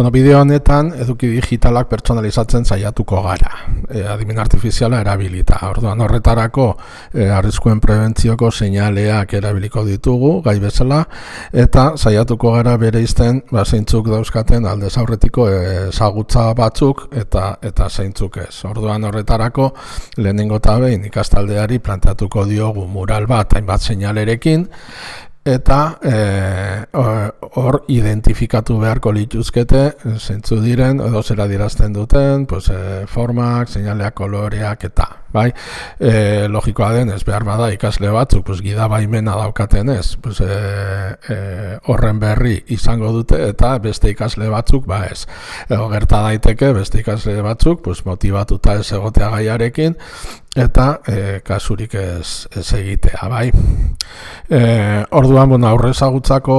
Bueno, bideo honetan eduki digitalak pertsonalizatzen saiatuko gara, adimen artifiziala erabilita. Orduan horretarako arriskuen prebentzioko seinaleak erabiliko ditugu, gai bezala, eta saiatuko gara bereizten zeintzuk dauzkaten aldez aurretiko ezagutza batzuk eta zeintzuk ez. Orduan horretarako lehenengo eta behin ikastaldeari planteatuko diogu mural bat hainbat seinalerekin, eta hor identifikatu beharko lituzkete zeintzu diren edo zera dirazten duten formak, seinaleak, koloreak eta logikoa denez behar bada ikasle batzuk gidabaimena daukaten ez horren berri izango dute eta beste ikasle batzuk ez gerta daiteke beste ikasle batzuk motibatuta ez egotea gaiarekin eta kasurik ez egitea orduan aurrezagutzako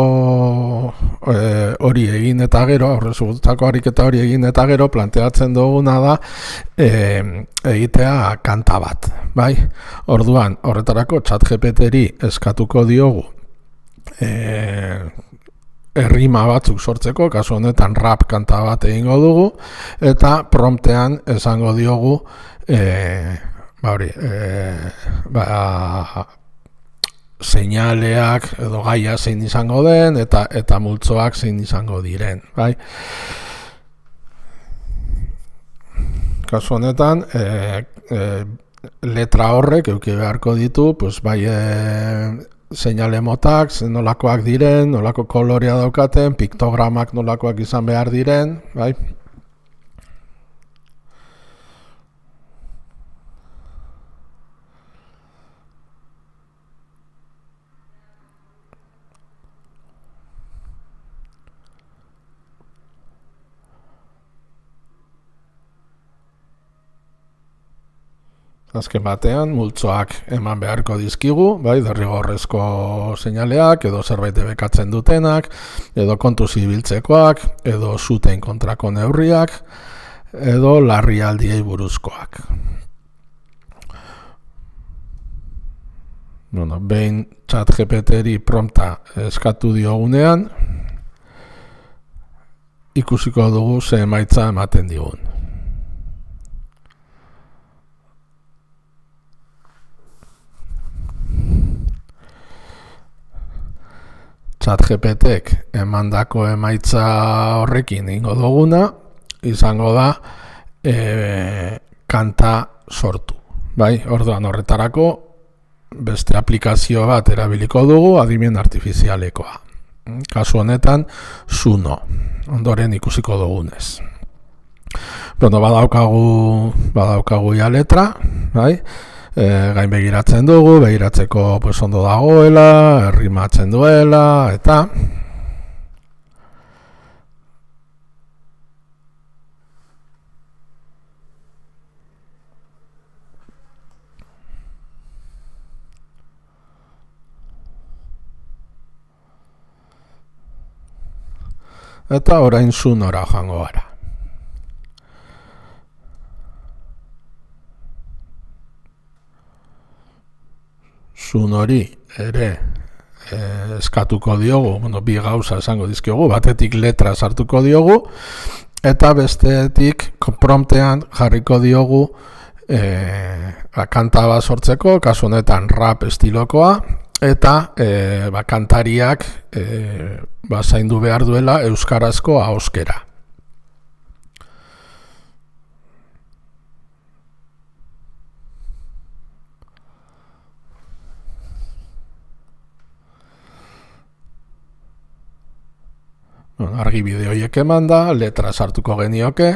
hori egin eta gero aurrezagutzako ariketa hori egin eta gero planteatzen duguna da egitea kanta bat orduan horretarako ChatGPT-ri eskatuko diogu errima batzuk sortzeko, kasu honetan rap kanta bat egingo dugu eta promptean esango diogu seinaleak edo gaia zein izango den eta multzoak zein izango diren kasu honetan letra horrek eduki beharko ditu seinale motak nolakoak diren, nolako kolorea daukaten, piktogramak nolakoak izan behar diren azken batean, multzoak eman beharko dizkigu, derrigorrezko seinaleak, edo zerbait debekatzen dutenak, edo kontuz ibiltzekoak, edo zuten kontrako neurriak, edo larrialdiei buruzkoak. Behin ChatGPT-ri prompta eskatu diogunean, ikusiko dugu ze emaitza ematen digun. ChatGPT-ek emandako emaitza horrekin ingo duguna, izango da kanta sortu. Orduan horretarako beste aplikazio bat erabiliko dugu adimen artifizialekoa. Kasu honetan, Suno, ondoren ikusiko dugunez. Badaukagu ja letra, gain begiratzen dugu, begiratzeko ondo dagoela, errimatzen duela, eta orain Sunora joango gara. Sunori ere eskatuko diogu, bi gauza esango dizkiogu, batetik letra sartuko diogu, eta bestetik promptean jarriko diogu kanta bat sortzeko, kasu honetan rap estilokoa, eta kantariak zaindu behar duela euskarazko ahoskera. Argi bideoiek eman da, letra sartuko genioke.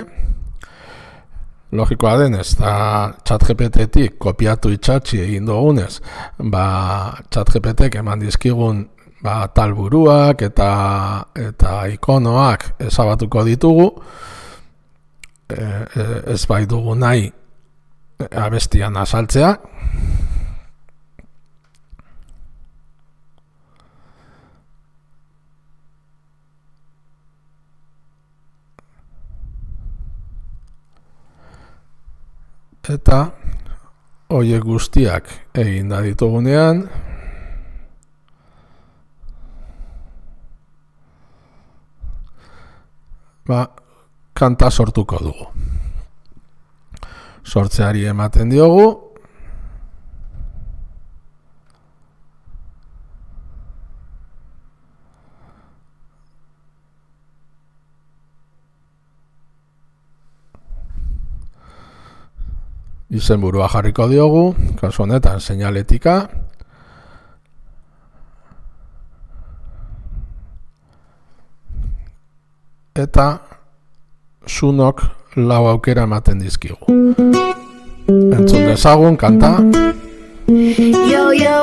Logikoa denez, ChatGPT-tik kopiatu itxatxi egin dugunez, ChatGPT-ek eman dizkigun talburuak eta ikonoak ezabatuko ditugu. Ez bai dugu nahi abestian azaltzea. Eta horiek guztiak egin da ditugunean kanta sortuko dugu. Sortzeari ematen diogu. Izenburua jarriko diogu, kasu honetan seinaletika. Eta sunok 4 aukera ematen dizkigu. Entzun dezagun, kanta. Yo, yo.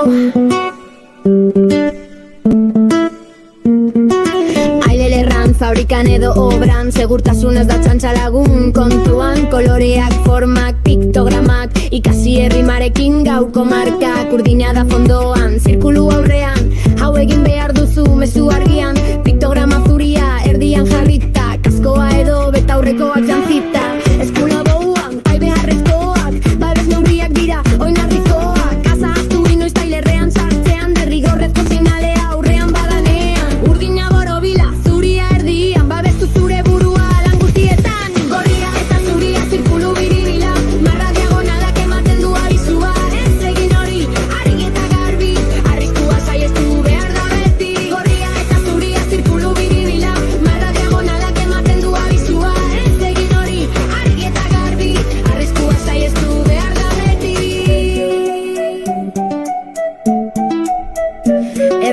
Ailelerran, fabrikan edo obran, segurtasunez da txantxalagun kontuan, koloreak, formak, piktogramak, ikasi herrimarekin gauko markak, urdina da fondoan, zirkulu aurrean, hau egin behar duzu mezu argian, piktograma zuria erdian jarrita, kaskoa edo betaurrekoak jantzita, eskula bouan, bai beharrezkoak, babes neurriak dira, oinarrizkoak, kasa astu inoiz tailerrean sartzean, derrigorrezko seinalea aurrean badanean, urdina borobila, zuria erdian, babestu zure burua lan guztietan, gorria eta zuria zirkulu biribila, marra diagonalak ematen du abizua, ez egin hori, argi eta garbi, arriskua saiestu behar da beti, gorria eta zuria zirkulu biribila, marra diagonalak ematen du abizua, ez egin hori, argi eta garbi, arriskua saiestu behar da beti.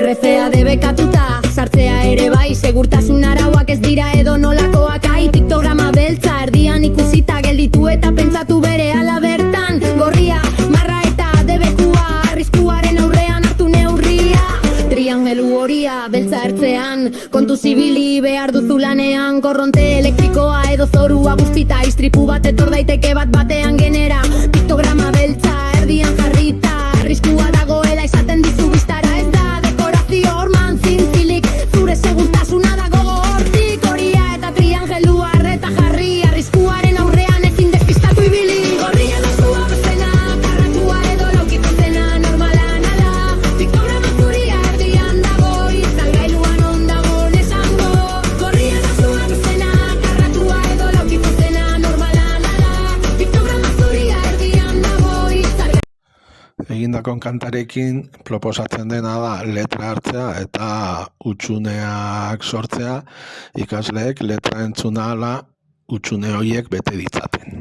RCA debekatuta, sartzea ere bai, segurtasun arauak ez dira edo nolakoak, ai, piktograma beltza erdian ikusita gelditu eta pentsatu berehala bertan, gorria, marra eta debekua, arriskuaren aurrean hartu neurria, triangelu horia beltza ertzean, kontu zibili behar duzu lanean, korronte elektrikoa edo zorua guztita, istripu bat etor daiteke bat batean genera, piktograma beltza erdian jarrita, arriskua dagoela esaten dizu biztara, ez da dekorazio orman zintzilik, zure segurtasuna dago hortik, horia eta triangelua arreta jarri, arriskuaren aurrean ezin despistatu ibili, gorria da zua bezena, karratua edo laukituzena, normala nala, piktograma zuria erdian dago, izalgailuan ondagon esango, gorria da zua bezena, karratua edo laukituzena, normala nala, piktograma zuria erdian dago, Egindako kantarekin proposatzen dena da letra hartzea eta hutsuneak sortzea, ikasleek letra entzun ahala hutsune horiek bete ditzaten.